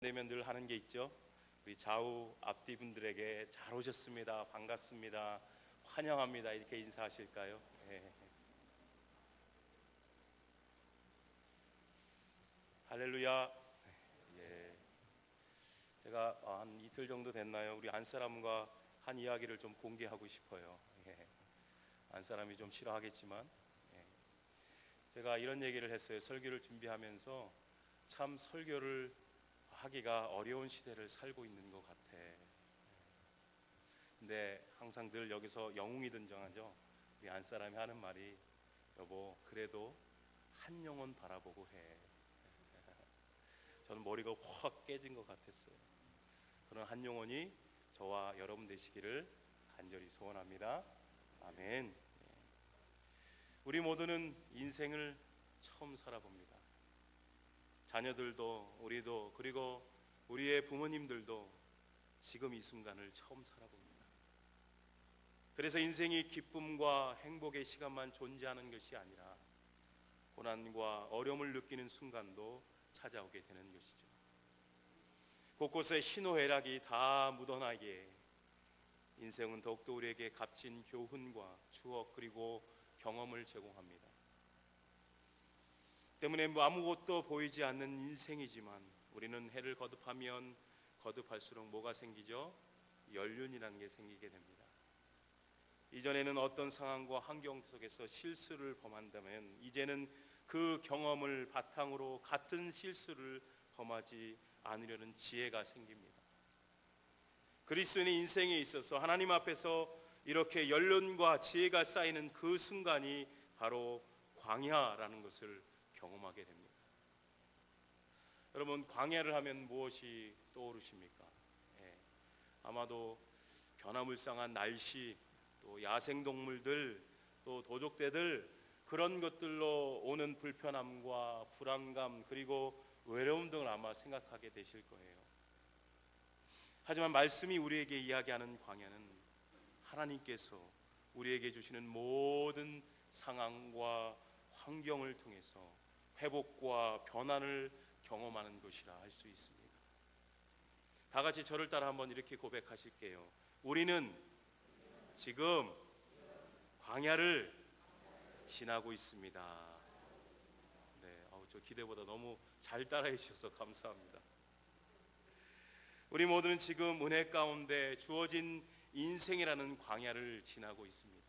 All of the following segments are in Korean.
되면 늘 하는 게 있죠. 우리 좌우 앞뒤 분들에게 잘 오셨습니다, 반갑습니다, 환영합니다 이렇게 인사하실까요? 예. 할렐루야. 예. 제가 한 이틀 정도 됐나요? 우리 안사람과 한 이야기를 좀 공개하고 싶어요. 예. 안사람이 좀 싫어하겠지만 제가 이런 얘기를 했어요. 설교를 준비하면서 참 설교를 하기가 어려운 시대를 살고 있는 것 같아. 근데 항상 늘 여기서 영웅이 등장하죠. 우리 안사람이 하는 말이, 여보 그래도 한 영혼 바라보고 해. 저는 머리가 확 깨진 것 같았어요. 그런 한 영혼이 저와 여러분 되시기를 간절히 소원합니다. 아멘. 우리 모두는 인생을 처음 살아봅니다. 자녀들도 우리도 그리고 우리의 부모님들도 지금 이 순간을 처음 살아봅니다. 그래서 인생이 기쁨과 행복의 시간만 존재하는 것이 아니라 고난과 어려움을 느끼는 순간도 찾아오게 되는 것이죠. 곳곳에 희노애락이 다 묻어나기에 인생은 더욱더 우리에게 값진 교훈과 추억 그리고 경험을 제공합니다. 때문에 아무것도 보이지 않는 인생이지만 우리는 해를 거듭하면 거듭할수록 뭐가 생기죠? 연륜이라는 게 생기게 됩니다. 이전에는 어떤 상황과 환경 속에서 실수를 범한다면 이제는 그 경험을 바탕으로 같은 실수를 범하지 않으려는 지혜가 생깁니다. 그리스도인의 인생에 있어서 하나님 앞에서 이렇게 연륜과 지혜가 쌓이는 그 순간이 바로 광야라는 것을 경험하게 됩니다. 여러분, 광야를 하면 무엇이 떠오르십니까? 아마도 변화무쌍한 날씨, 또 야생동물들, 또 도적대들, 그런 것들로 오는 불편함과 불안감 그리고 외로움 등을 아마 생각하게 되실 거예요. 하지만 말씀이 우리에게 이야기하는 광야는 하나님께서 우리에게 주시는 모든 상황과 환경을 통해서 회복과 변화를 경험하는 것이라 할 수 있습니다. 다 같이 저를 따라 한번 이렇게 고백하실게요. 우리는 지금 광야를 지나고 있습니다. 네, 저 기대보다 너무 잘 따라해 주셔서 감사합니다. 우리 모두는 지금 은혜 가운데 주어진 인생이라는 광야를 지나고 있습니다.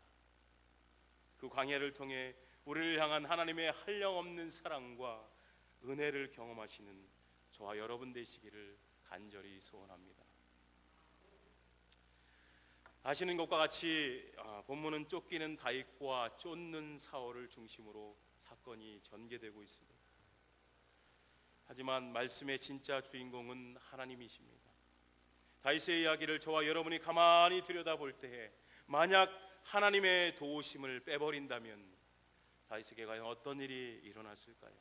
그 광야를 통해 우리를 향한 하나님의 한량없는 사랑과 은혜를 경험하시는 저와 여러분 되시기를 간절히 소원합니다. 아시는 것과 같이 본문은 쫓기는 다윗과 쫓는 사울을 중심으로 사건이 전개되고 있습니다. 하지만 말씀의 진짜 주인공은 하나님이십니다. 다윗의 이야기를 저와 여러분이 가만히 들여다볼 때에 만약 하나님의 도우심을 빼버린다면 다윗에게 과연 어떤 일이 일어났을까요?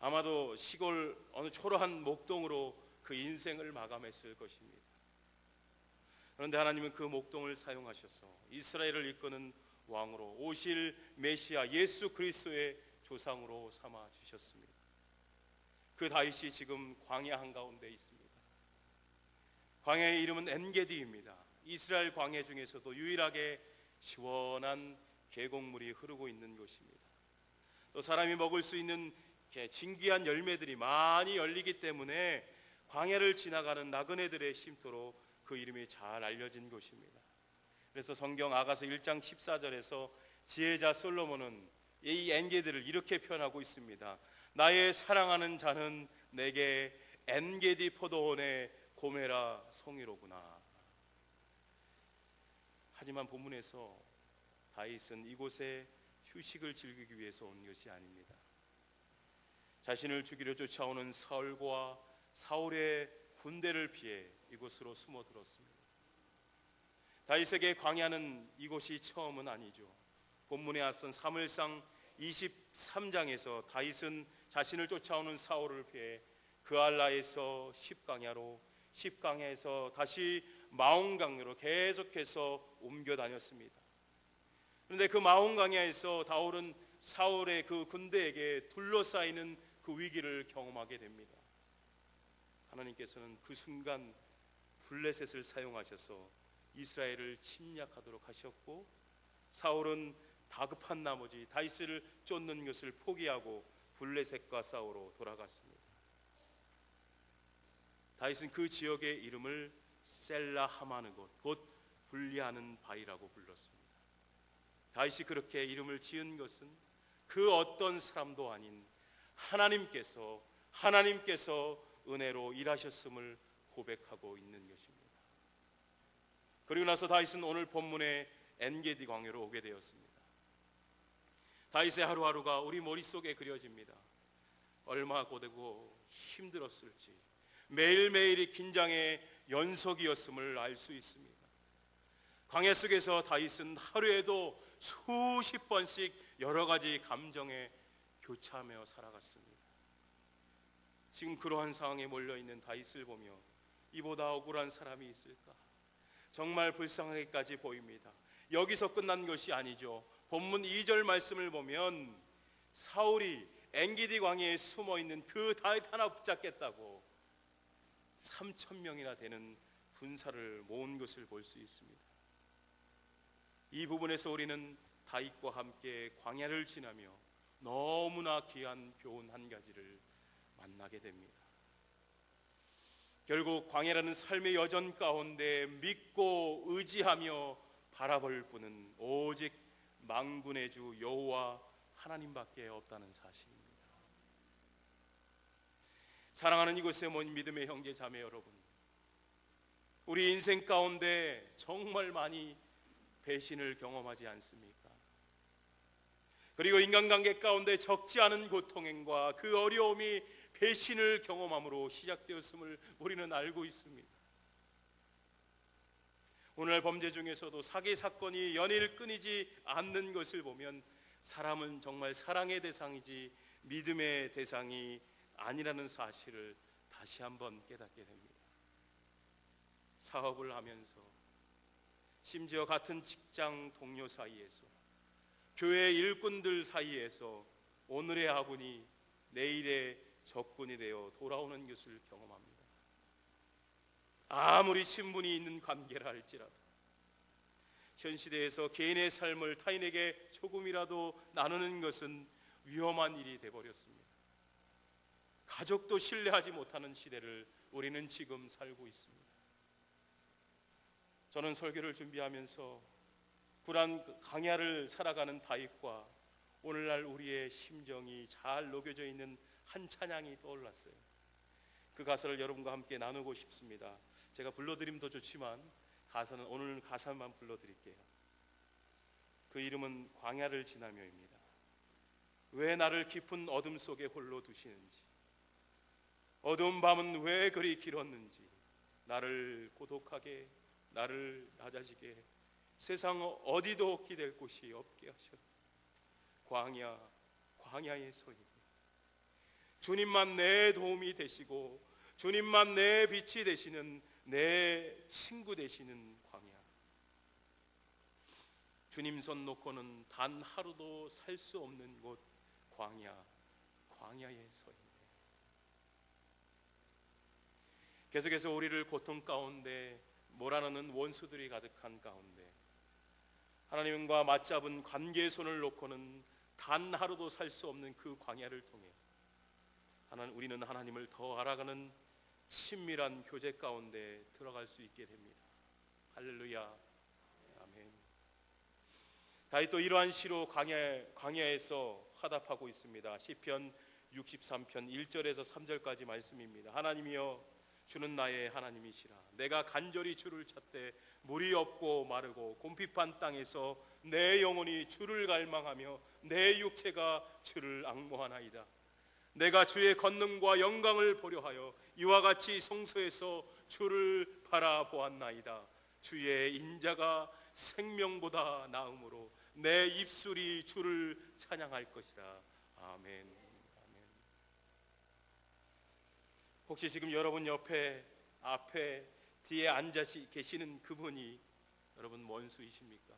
아마도 시골 어느 초라한 목동으로 그 인생을 마감했을 것입니다. 그런데 하나님은 그 목동을 사용하셔서 이스라엘을 이끄는 왕으로 오실 메시아 예수 그리스도의 조상으로 삼아 주셨습니다. 그 다윗이 지금 광야 한가운데 있습니다. 광야의 이름은 엔게디입니다. 이스라엘 광야 중에서도 유일하게 시원한 계곡물이 흐르고 있는 곳입니다. 또 사람이 먹을 수 있는 진귀한 열매들이 많이 열리기 때문에 광야를 지나가는 나그네들의 쉼터로 그 이름이 잘 알려진 곳입니다. 그래서 성경 아가서 1장 14절에서 지혜자 솔로몬은 이 엔게디를 이렇게 표현하고 있습니다. 나의 사랑하는 자는 내게 엔게디 포도원의 고메라 송이로구나. 하지만 본문에서 다윗은 이곳에 휴식을 즐기기 위해서 온 것이 아닙니다. 자신을 죽이려 쫓아오는 사울과 사울의 군대를 피해 이곳으로 숨어들었습니다. 다윗에게 광야는 이곳이 처음은 아니죠. 본문에 앞선 사무엘상 23장에서 다윗은 자신을 쫓아오는 사울을 피해 그알라에서 십광야로, 십광야에서 다시 마온강으로 계속해서 옮겨 다녔습니다. 그런데 그 마온강야에서 다윗은 사울의 그 군대에게 둘러싸이는 그 위기를 경험하게 됩니다. 하나님께서는 그 순간 블레셋을 사용하셔서 이스라엘을 침략하도록 하셨고, 사울은 다급한 나머지 다윗을 쫓는 것을 포기하고 블레셋과 싸우러 돌아갔습니다. 다윗은 그 지역의 이름을 셀라하마는 곳, 곧 분리하는 바위라고 불렀습니다. 다윗이 그렇게 이름을 지은 것은 그 어떤 사람도 아닌 하나님께서 은혜로 일하셨음을 고백하고 있는 것입니다. 그리고 나서 다윗은 오늘 본문의 엔게디 광야로 오게 되었습니다. 다윗의 하루하루가 우리 머릿속에 그려집니다. 얼마나 고되고 힘들었을지, 매일매일이 긴장의 연속이었음을 알 수 있습니다. 광야 속에서 다윗은 하루에도 수십 번씩 여러 가지 감정에 교차하며 살아갔습니다. 지금 그러한 상황에 몰려있는 다윗을 보며 이보다 억울한 사람이 있을까? 정말 불쌍하게까지 보입니다. 여기서 끝난 것이 아니죠. 본문 2절 말씀을 보면 사울이 엔기디 광야에 숨어있는 그 다윗 하나 붙잡겠다고 3,000명이나 되는 군사를 모은 것을 볼 수 있습니다. 이 부분에서 우리는 다윗과 함께 광야를 지나며 너무나 귀한 교훈 한 가지를 만나게 됩니다. 결국 광야라는 삶의 여정 가운데 믿고 의지하며 바라볼 분은 오직 만군의 주 여호와 하나님밖에 없다는 사실입니다. 사랑하는 이곳에 모인 믿음의 형제 자매 여러분, 우리 인생 가운데 정말 많이 배신을 경험하지 않습니까? 그리고 인간관계 가운데 적지 않은 고통과 그 어려움이 배신을 경험함으로 시작되었음을 우리는 알고 있습니다. 오늘날 범죄 중에서도 사기 사건이 연일 끊이지 않는 것을 보면 사람은 정말 사랑의 대상이지 믿음의 대상이 아니라는 사실을 다시 한번 깨닫게 됩니다. 사업을 하면서, 심지어 같은 직장 동료 사이에서, 교회 일꾼들 사이에서 오늘의 아군이 내일의 적군이 되어 돌아오는 것을 경험합니다. 아무리 친분이 있는 관계라 할지라도 현 시대에서 개인의 삶을 타인에게 조금이라도 나누는 것은 위험한 일이 되어버렸습니다. 가족도 신뢰하지 못하는 시대를 우리는 지금 살고 있습니다. 저는 설교를 준비하면서 불안 광야를 살아가는 다윗과 오늘날 우리의 심정이 잘 녹여져 있는 한 찬양이 떠올랐어요. 그 가사를 여러분과 함께 나누고 싶습니다. 제가 불러드리면 더 좋지만 가사는 오늘 가사만 불러드릴게요. 그 이름은 광야를 지나며입니다. 왜 나를 깊은 어둠 속에 홀로 두시는지, 어두운 밤은 왜 그리 길었는지, 나를 고독하게, 나를 낮아지게, 세상 어디도 기댈 곳이 없게 하셨. 광야에 서니 주님만 내 도움이 되시고 주님만 내 빛이 되시는, 내 친구 되시는 광야. 주님 손 놓고는 단 하루도 살 수 없는 곳 광야에 서니. 계속해서 우리를 고통 가운데 몰아넣는 원수들이 가득한 가운데 하나님과 맞잡은 관계의 손을 놓고는 단 하루도 살 수 없는 그 광야를 통해 우리는 하나님을 더 알아가는 친밀한 교제 가운데 들어갈 수 있게 됩니다. 할렐루야, 아멘. 다윗도 이러한 시로 광야에서 화답하고 있습니다. 시편 63편 1절에서 3절까지 말씀입니다. 하나님이여, 주는 나의 하나님이시라. 내가 간절히 주를 찾되 물이 없고 마르고 곰핍한 땅에서 내 영혼이 주를 갈망하며 내 육체가 주를 앙모하나이다. 내가 주의 권능과 영광을 보려 하여 이와 같이 성소에서 주를 바라보았나이다. 주의 인자가 생명보다 나음으로 내 입술이 주를 찬양할 것이다. 아멘. 혹시 지금 여러분 옆에, 앞에, 뒤에 앉아 계시는 그분이 여러분 원수이십니까?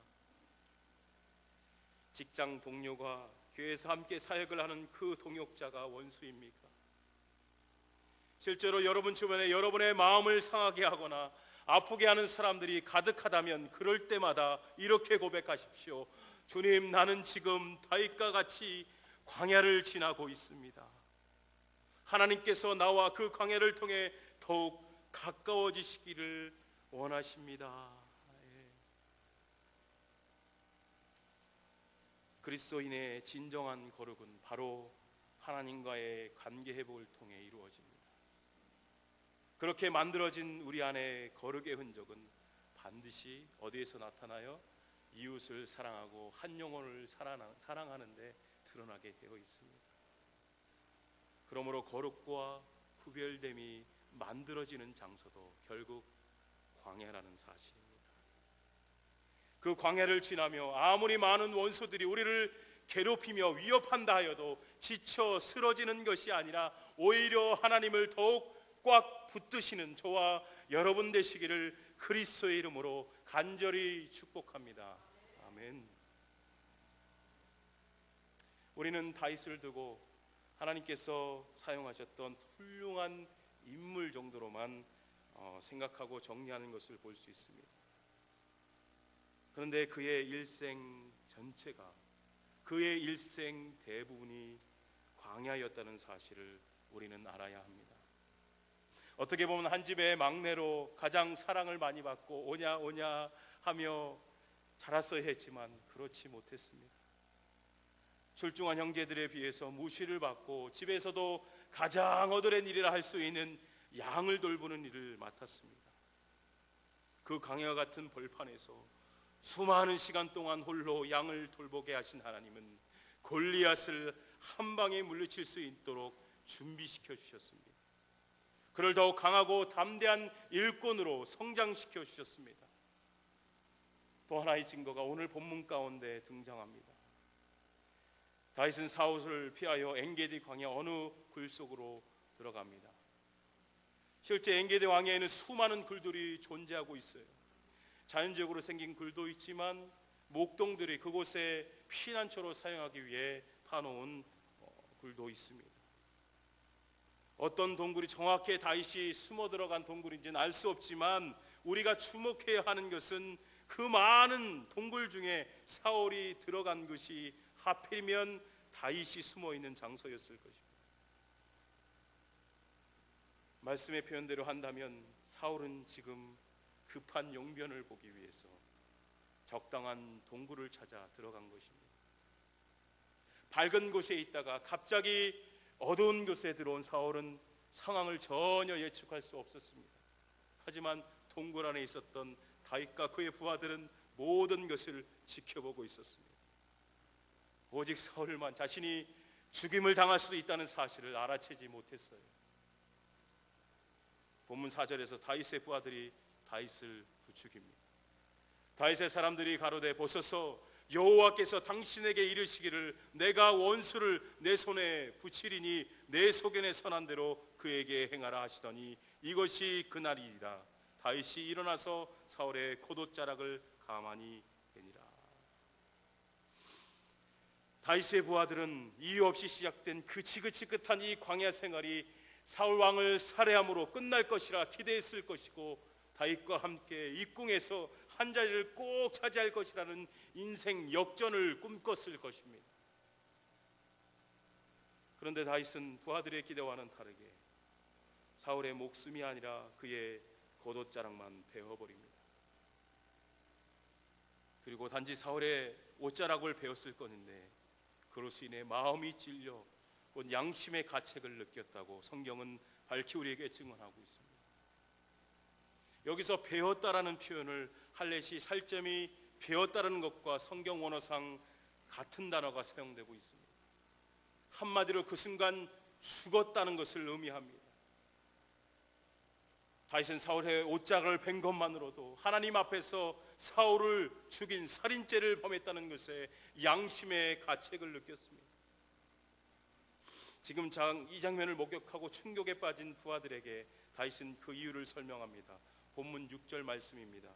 직장 동료가 교회에서 함께 사역을 하는 그 동역자가 원수입니까? 실제로 여러분 주변에 여러분의 마음을 상하게 하거나 아프게 하는 사람들이 가득하다면 그럴 때마다 이렇게 고백하십시오. 주님, 나는 지금 다윗과 같이 광야를 지나고 있습니다. 하나님께서 나와 그 광야를 통해 더욱 가까워지시기를 원하십니다. 그리스도인의 진정한 거룩은 바로 하나님과의 관계 회복을 통해 이루어집니다. 그렇게 만들어진 우리 안에 거룩의 흔적은 반드시 어디에서 나타나요? 이웃을 사랑하고 한 영혼을 사랑하는 데 드러나게 되어 있습니다. 그러므로 거룩과 구별됨이 만들어지는 장소도 결국 광야라는 사실입니다. 그 광야를 지나며 아무리 많은 원수들이 우리를 괴롭히며 위협한다 하여도 지쳐 쓰러지는 것이 아니라 오히려 하나님을 더욱 꽉 붙드시는 저와 여러분 되시기를 그리스도의 이름으로 간절히 축복합니다. 아멘. 우리는 다윗을 두고 하나님께서 사용하셨던 훌륭한 인물 정도로만 생각하고 정리하는 것을 볼 수 있습니다. 그런데 그의 일생 전체가, 그의 일생 대부분이 광야였다는 사실을 우리는 알아야 합니다. 어떻게 보면 한 집의 막내로 가장 사랑을 많이 받고 오냐 오냐 하며 자랐어야 했지만 그렇지 못했습니다. 출중한 형제들에 비해서 무시를 받고 집에서도 가장 얻어낸 일이라 할 수 있는 양을 돌보는 일을 맡았습니다. 그 광야 같은 벌판에서 수많은 시간 동안 홀로 양을 돌보게 하신 하나님은 골리앗을 한 방에 물리칠 수 있도록 준비시켜 주셨습니다. 그를 더욱 강하고 담대한 일꾼으로 성장시켜 주셨습니다. 또 하나의 증거가 오늘 본문 가운데 등장합니다. 다윗은 사울을 피하여 엔게디 광야 어느 굴 속으로 들어갑니다. 실제 엔게디 광야에는 수많은 굴들이 존재하고 있어요. 자연적으로 생긴 굴도 있지만 목동들이 그곳에 피난처로 사용하기 위해 파놓은 굴도 있습니다. 어떤 동굴이 정확히 다윗이 숨어 들어간 동굴인지는 알 수 없지만 우리가 주목해야 하는 것은 그 많은 동굴 중에 사울이 들어간 것이 하필이면 다윗이 숨어 있는 장소였을 것입니다. 말씀의 표현대로 한다면 사울은 지금 급한 용변을 보기 위해서 적당한 동굴을 찾아 들어간 것입니다. 밝은 곳에 있다가 갑자기 어두운 곳에 들어온 사울은 상황을 전혀 예측할 수 없었습니다. 하지만 동굴 안에 있었던 다윗과 그의 부하들은 모든 것을 지켜보고 있었습니다. 오직 사울만 자신이 죽임을 당할 수도 있다는 사실을 알아채지 못했어요. 본문 4절에서 다윗의 부하들이 다윗을 부추깁니다. 다윗의 사람들이 가로되 보소서, 여호와께서 당신에게 이르시기를 내가 원수를 내 손에 붙이리니 내 소견에 선한 대로 그에게 행하라 하시더니 이것이 그날이니라. 다윗이 일어나서 사울의 겉옷자락을 가만히 베니라. 다윗의 부하들은 이유 없이 시작된 그 지긋지긋한 이 광야 생활이 사울 왕을 살해함으로 끝날 것이라 기대했을 것이고 다윗과 함께 입궁에서 한 자리를 꼭 차지할 것이라는 인생 역전을 꿈꿨을 것입니다. 그런데 다윗은 부하들의 기대와는 다르게 사울의 목숨이 아니라 그의 겉옷자락만 베어버립니다. 그리고 단지 사울의 옷자락을 베었을 것인데 그로 인해 마음이 찔려 곧 양심의 가책을 느꼈다고 성경은 밝히 우리에게 증언하고 있습니다. 여기서 베었다라는 표현을 할렛이 살점이 베었다라는 것과 성경 원어상 같은 단어가 사용되고 있습니다. 한마디로 그 순간 죽었다는 것을 의미합니다. 다윗은 사울의 옷자락을 벤 것만으로도 하나님 앞에서 사울을 죽인 살인죄를 범했다는 것에 양심의 가책을 느꼈습니다. 지금 이 장면을 목격하고 충격에 빠진 부하들에게 다윗은 그 이유를 설명합니다. 본문 6절 말씀입니다.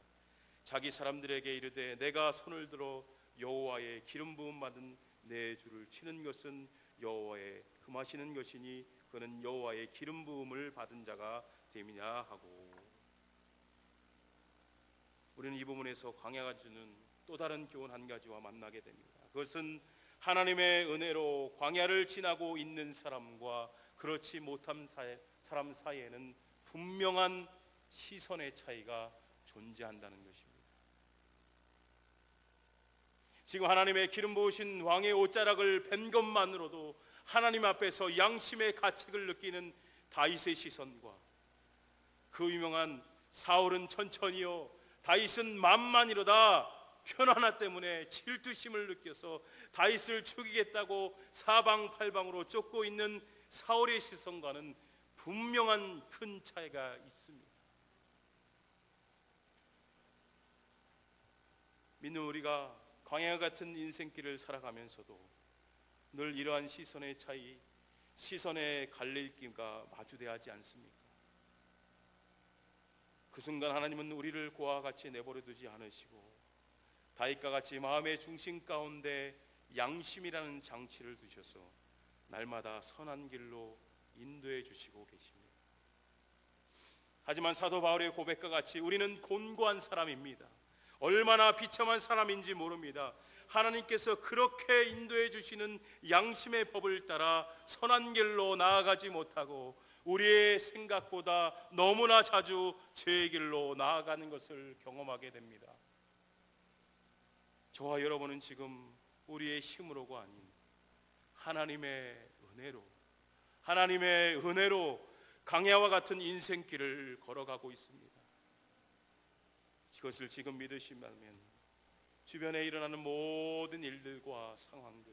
자기 사람들에게 이르되 내가 손을 들어 여호와의 기름 부음 받은 내 주를 치는 것은 여호와의 금하시는 것이니 그는 여호와의 기름 부음을 받은 자가 됨이냐 하고, 우리는 이 부분에서 광야가 주는 또 다른 교훈 한 가지와 만나게 됩니다. 그것은 하나님의 은혜로 광야를 지나고 있는 사람과 그렇지 못한 사람 사이에는 분명한 시선의 차이가 존재한다는 것입니다. 지금 하나님의 기름 부으신 왕의 옷자락을 뵌 것만으로도 하나님 앞에서 양심의 가책을 느끼는 다윗의 시선과 그 유명한 사울은 천천히요 다윗은 만만이로다 편하나 때문에 질투심을 느껴서 다윗을 죽이겠다고 사방팔방으로 쫓고 있는 사울의 시선과는 분명한 큰 차이가 있습니다. 믿는 우리가 광야 같은 인생길을 살아가면서도 늘 이러한 시선의 차이, 시선의 갈릴길과 마주대하지 않습니까? 그 순간 하나님은 우리를 고와 같이 내버려 두지 않으시고 다윗과 같이 마음의 중심 가운데 양심이라는 장치를 두셔서 날마다 선한 길로 인도해 주시고 계십니다. 하지만 사도 바울의 고백과 같이 우리는 곤고한 사람입니다. 얼마나 비참한 사람인지 모릅니다. 하나님께서 그렇게 인도해 주시는 양심의 법을 따라 선한 길로 나아가지 못하고 우리의 생각보다 너무나 자주 죄의 길로 나아가는 것을 경험하게 됩니다. 저와 여러분은 지금 우리의 힘으로가 아닌 하나님의 은혜로 광야와 같은 인생길을 걸어가고 있습니다. 이것을 지금 믿으시면 주변에 일어나는 모든 일들과 상황들,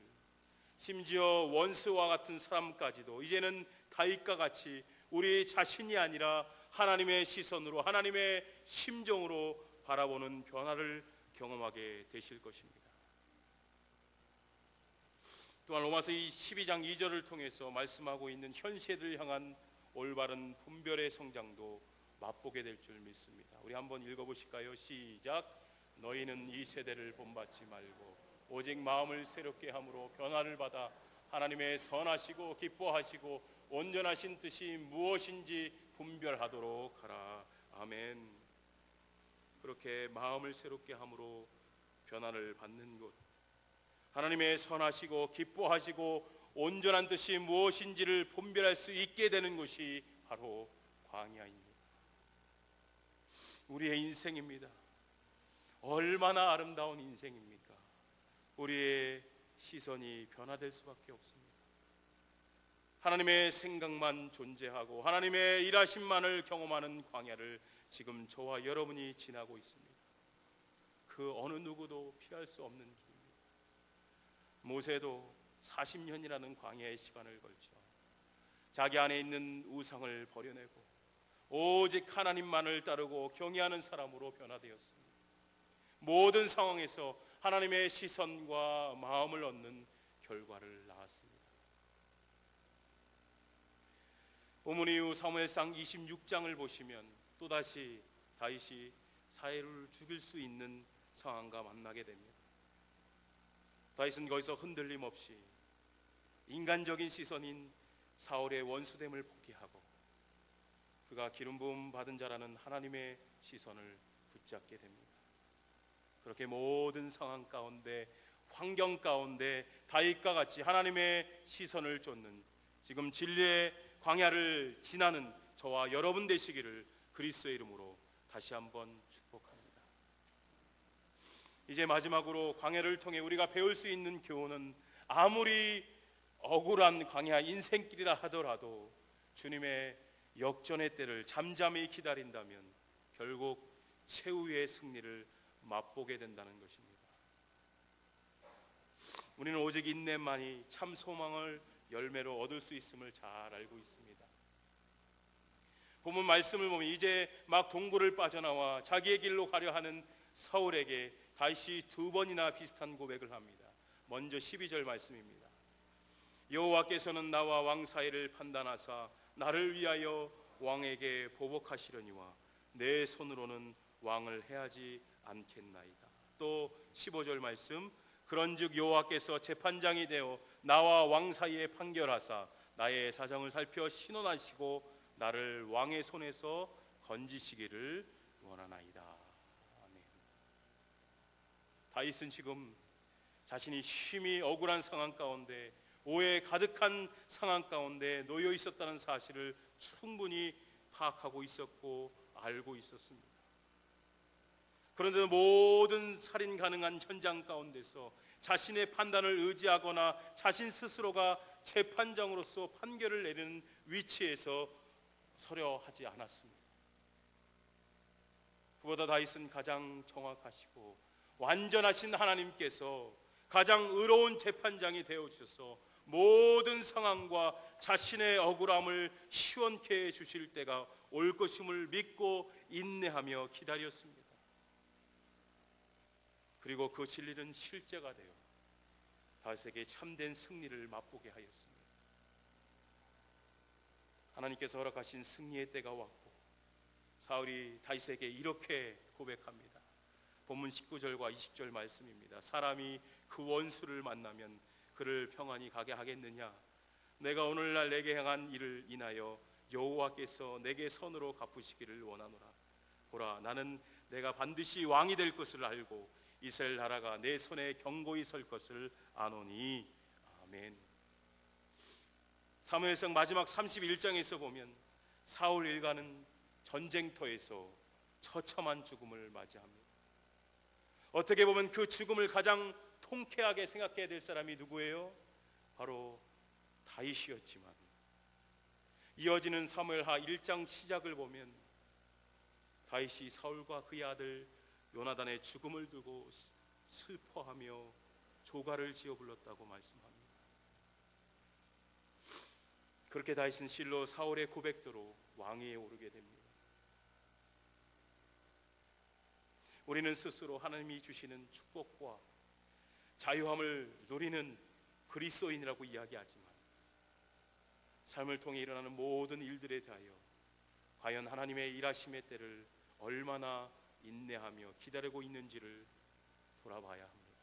심지어 원수와 같은 사람까지도 이제는 다윗과 같이 우리 자신이 아니라 하나님의 시선으로, 하나님의 심정으로 바라보는 변화를 경험하게 되실 것입니다. 또한 로마서 12장 2절을 통해서 말씀하고 있는 현 세대를 향한 올바른 분별의 성장도 맛보게 될 줄 믿습니다. 우리 한번 읽어보실까요? 시작. 너희는 이 세대를 본받지 말고 오직 마음을 새롭게 함으로 변화를 받아 하나님의 선하시고 기뻐하시고 온전하신 뜻이 무엇인지 분별하도록 하라. 아멘. 그렇게 마음을 새롭게 함으로 변화를 받는 것, 하나님의 선하시고 기뻐하시고 온전한 뜻이 무엇인지를 분별할 수 있게 되는 것이 바로 광야입니다. 우리의 인생입니다. 얼마나 아름다운 인생입니까? 우리의 시선이 변화될 수밖에 없습니다. 하나님의 생각만 존재하고 하나님의 일하심만을 경험하는 광야를 지금 저와 여러분이 지나고 있습니다. 그 어느 누구도 피할 수 없는 길입니다. 모세도 40년이라는 광야의 시간을 걸쳐 자기 안에 있는 우상을 버려내고 오직 하나님만을 따르고 경외하는 사람으로 변화되었습니다. 모든 상황에서 하나님의 시선과 마음을 얻는 결과를 낳았습니다. 본문 이후 사무엘상 26장을 보시면 또다시 다윗이 사울을 죽일 수 있는 상황과 만나게 됩니다. 다윗은 거기서 흔들림 없이 인간적인 시선인 사울의 원수됨을 포기하고 그가 기름 부음 받은 자라는 하나님의 시선을 붙잡게 됩니다. 그렇게 모든 상황 가운데, 환경 가운데 다윗과 같이 하나님의 시선을 쫓는 지금 진리의 광야를 지나는 저와 여러분 되시기를 그리스도의 이름으로 다시 한번 축복합니다. 이제 마지막으로 광야를 통해 우리가 배울 수 있는 교훈은, 아무리 억울한 광야 인생길이라 하더라도 주님의 역전의 때를 잠잠히 기다린다면 결국 최후의 승리를 맛보게 된다는 것입니다. 우리는 오직 인내만이 참 소망을 열매로 얻을 수 있음을 잘 알고 있습니다. 본문 말씀을 보면 이제 막 동굴을 빠져나와 자기의 길로 가려 하는 사울에게 다윗이 두 번이나 비슷한 고백을 합니다. 먼저 12절 말씀입니다. 여호와께서는 나와 왕 사이를 판단하사 나를 위하여 왕에게 보복하시려니와 내 손으로는 왕을 해하지 않겠나이다. 또 15절 말씀, 그런즉 여호와께서 재판장이 되어 나와 왕 사이에 판결하사 나의 사정을 살펴 신원하시고 나를 왕의 손에서 건지시기를 원하나이다. 아멘. 다윗은 지금 자신이 심히 억울한 상황 가운데, 오해 가득한 상황 가운데 놓여 있었다는 사실을 충분히 파악하고 있었고 알고 있었습니다. 그런데 모든 살인 가능한 현장 가운데서 자신의 판단을 의지하거나 자신 스스로가 재판장으로서 판결을 내리는 위치에서 서려 하지 않았습니다. 그보다 다윗은 가장 정확하시고 완전하신 하나님께서 가장 의로운 재판장이 되어주셔서 모든 상황과 자신의 억울함을 시원케 해주실 때가 올 것임을 믿고 인내하며 기다렸습니다. 그리고 그 진리는 실제가 되어 다윗에게 참된 승리를 맛보게 하였습니다. 하나님께서 허락하신 승리의 때가 왔고 사울이 다윗에게 이렇게 고백합니다. 본문 19절과 20절 말씀입니다. 사람이 그 원수를 만나면 그를 평안히 가게 하겠느냐? 내가 오늘날 내게 행한 일을 인하여 여호와께서 내게 선으로 갚으시기를 원하노라. 보라, 나는 내가 반드시 왕이 될 것을 알고 이스라엘 나라가 내 손에 견고히 설 것을 아노니. 아멘. 사무엘상 마지막 31장에서 보면 사울 일가는 전쟁터에서 처참한 죽음을 맞이합니다. 어떻게 보면 그 죽음을 가장 통쾌하게 생각해야 될 사람이 누구예요? 바로 다윗이었지만 이어지는 사무엘하 1장 시작을 보면 다윗이 사울과 그의 아들 요나단의 죽음을 두고 슬퍼하며 조가를 지어 불렀다고 말씀합니다. 그렇게 다윗은 실로 사울의 고백대로 왕위에 오르게 됩니다. 우리는 스스로 하나님이 주시는 축복과 자유함을 누리는 그리스도인이라고 이야기하지만 삶을 통해 일어나는 모든 일들에 대하여 과연 하나님의 일하심의 때를 얼마나 인내하며 기다리고 있는지를 돌아봐야 합니다.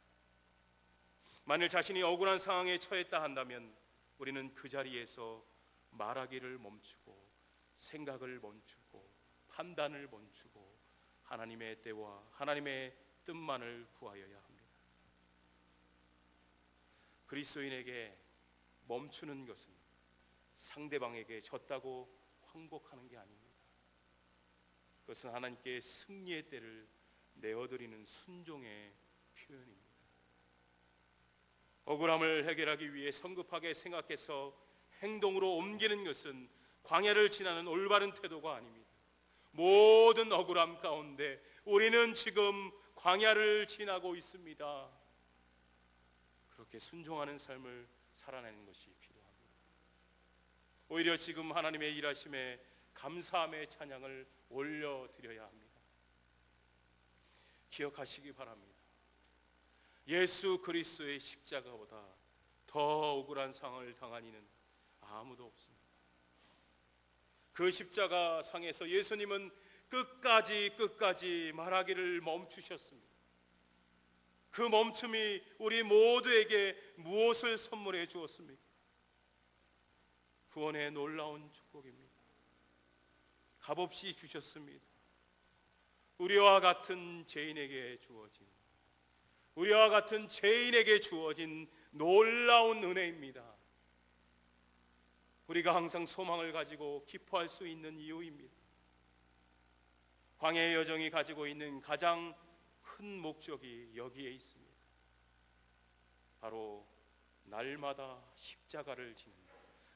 만일 자신이 억울한 상황에 처했다 한다면 우리는 그 자리에서 말하기를 멈추고 생각을 멈추고 판단을 멈추고 하나님의 때와 하나님의 뜻만을 구하여야 합니다. 그리스도인에게 멈추는 것은 상대방에게 졌다고 황복하는 게 아닙니다. 그것은 하나님께 승리의 때를 내어드리는 순종의 표현입니다. 억울함을 해결하기 위해 성급하게 생각해서 행동으로 옮기는 것은 광야를 지나는 올바른 태도가 아닙니다. 모든 억울함 가운데 우리는 지금 광야를 지나고 있습니다. 그렇게 순종하는 삶을 살아내는 것이 필요합니다. 오히려 지금 하나님의 일하심에 감사함의 찬양을 올려드려야 합니다. 기억하시기 바랍니다. 예수 그리스도의 십자가보다 더 억울한 상황을 당한 이는 아무도 없습니다. 그 십자가 상에서 예수님은 끝까지 말하기를 멈추셨습니다. 그 멈춤이 우리 모두에게 무엇을 선물해 주었습니까? 구원의 놀라운 축복입니다. 값없이 주셨습니다. 우리와 같은 죄인에게 주어진 놀라운 은혜입니다. 우리가 항상 소망을 가지고 기뻐할 수 있는 이유입니다. 광야의 여정이 가지고 있는 가장 큰 목적이 여기에 있습니다. 바로 날마다 십자가를 지는,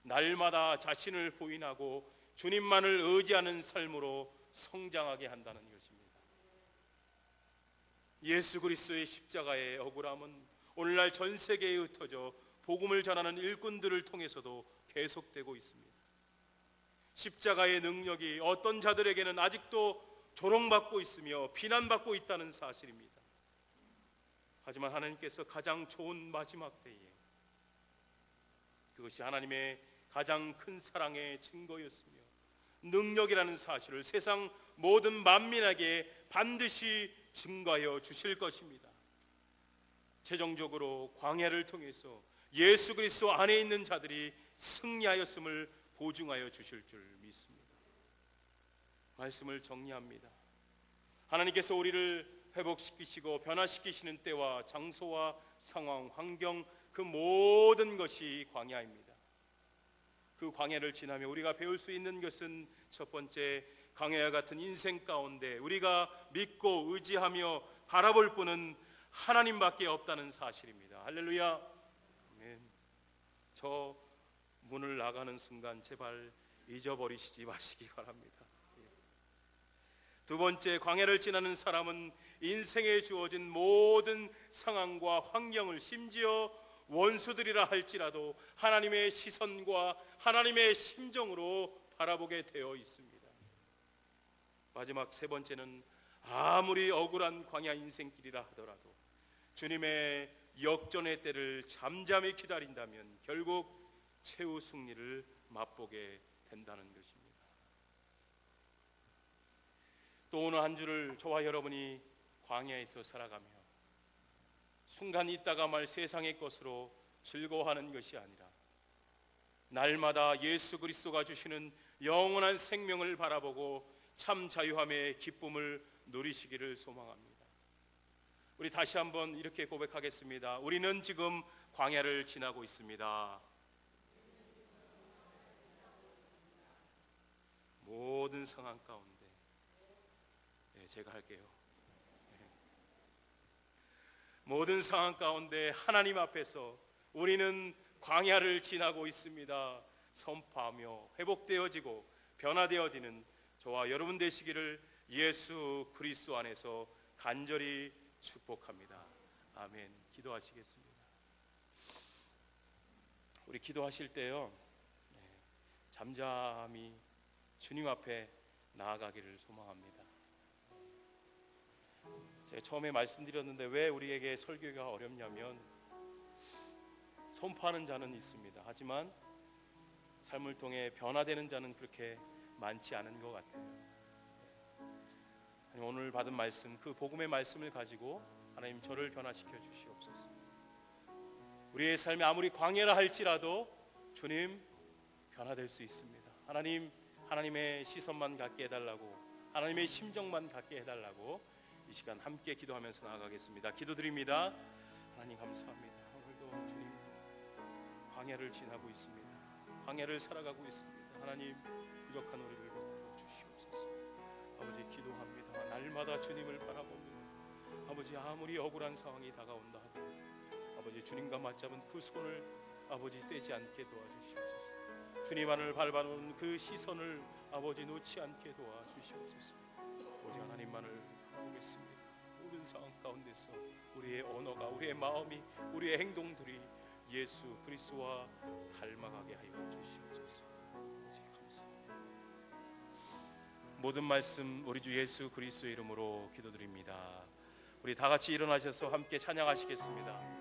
날마다 자신을 부인하고 주님만을 의지하는 삶으로 성장하게 한다는 것입니다. 예수 그리스도의 십자가의 억울함은 오늘날 전 세계에 흩어져 복음을 전하는 일꾼들을 통해서도 계속되고 있습니다. 십자가의 능력이 어떤 자들에게는 아직도 조롱받고 있으며 비난받고 있다는 사실입니다. 하지만 하나님께서 가장 좋은 마지막 때에 그것이 하나님의 가장 큰 사랑의 증거였으며 능력이라는 사실을 세상 모든 만민에게 반드시 증거하여 주실 것입니다. 최종적으로 광야를 통해서 예수 그리스도 안에 있는 자들이 승리하였음을 보증하여 주실 줄 믿습니다. 말씀을 정리합니다. 하나님께서 우리를 회복시키시고 변화시키시는 때와 장소와 상황, 환경, 그 모든 것이 광야입니다. 그 광야를 지나며 우리가 배울 수 있는 것은 첫 번째, 광야와 같은 인생 가운데 우리가 믿고 의지하며 바라볼 분은 하나님밖에 없다는 사실입니다. 할렐루야. 아멘. 저 문을 나가는 순간 제발 잊어버리시지 마시기 바랍니다. 두 번째, 광야를 지나는 사람은 인생에 주어진 모든 상황과 환경을, 심지어 원수들이라 할지라도 하나님의 시선과 하나님의 심정으로 바라보게 되어 있습니다. 마지막 세 번째는 아무리 억울한 광야 인생길이라 하더라도 주님의 역전의 때를 잠잠히 기다린다면 결국 최후 승리를 맛보게 된다는 것입니다. 또 오늘 한 주를 저와 여러분이 광야에서 살아가며 순간 있다가 말 세상의 것으로 즐거워하는 것이 아니라 날마다 예수 그리스도가 주시는 영원한 생명을 바라보고 참 자유함의 기쁨을 누리시기를 소망합니다. 우리 다시 한번 이렇게 고백하겠습니다. 우리는 지금 광야를 지나고 있습니다. 모든 상황 가운데 제가 할게요. 모든 상황 가운데 하나님 앞에서 우리는 광야를 지나고 있습니다. 선포하며 회복되어지고 변화되어지는 저와 여러분 되시기를 예수 그리스도 안에서 간절히 축복합니다. 아멘. 기도하시겠습니다. 우리 기도하실 때요, 잠잠히 주님 앞에 나아가기를 소망합니다. 제가 처음에 말씀드렸는데 왜 우리에게 설교가 어렵냐면 선포하는 자는 있습니다. 하지만 삶을 통해 변화되는 자는 그렇게 많지 않은 것 같아요. 오늘 받은 말씀, 그 복음의 말씀을 가지고 하나님 저를 변화시켜 주시옵소서. 우리의 삶이 아무리 광야라 할지라도 주님 변화될 수 있습니다. 하나님, 하나님의 시선만 갖게 해달라고, 하나님의 심정만 갖게 해달라고 이 시간 함께 기도하면서 나아가겠습니다. 기도드립니다. 하나님 감사합니다. 오늘도 주님 광야를 지나고 있습니다. 광야를 살아가고 있습니다. 하나님 부족한 우리를 붙들어 주시옵소서. 아버지 기도합니다. 날마다 주님을 바라봅니다. 아버지 아무리 억울한 상황이 다가온다 하더라도 아버지 주님과 맞잡은 그 손을 아버지 떼지 않게 도와주시옵소서. 주님 안을 밟아놓은 그 시선을 아버지 놓지 않게 도와주시옵소서. 오직 하나님만을 바라보겠습니다. 모든 상황 가운데서 우리의 언어가, 우리의 마음이, 우리의 행동들이 예수 그리스도와 닮아가게 하여 주시옵소서. 감사합니다. 모든 말씀 우리 주 예수 그리스도의 이름으로 기도드립니다. 우리 다 같이 일어나셔서 함께 찬양하시겠습니다.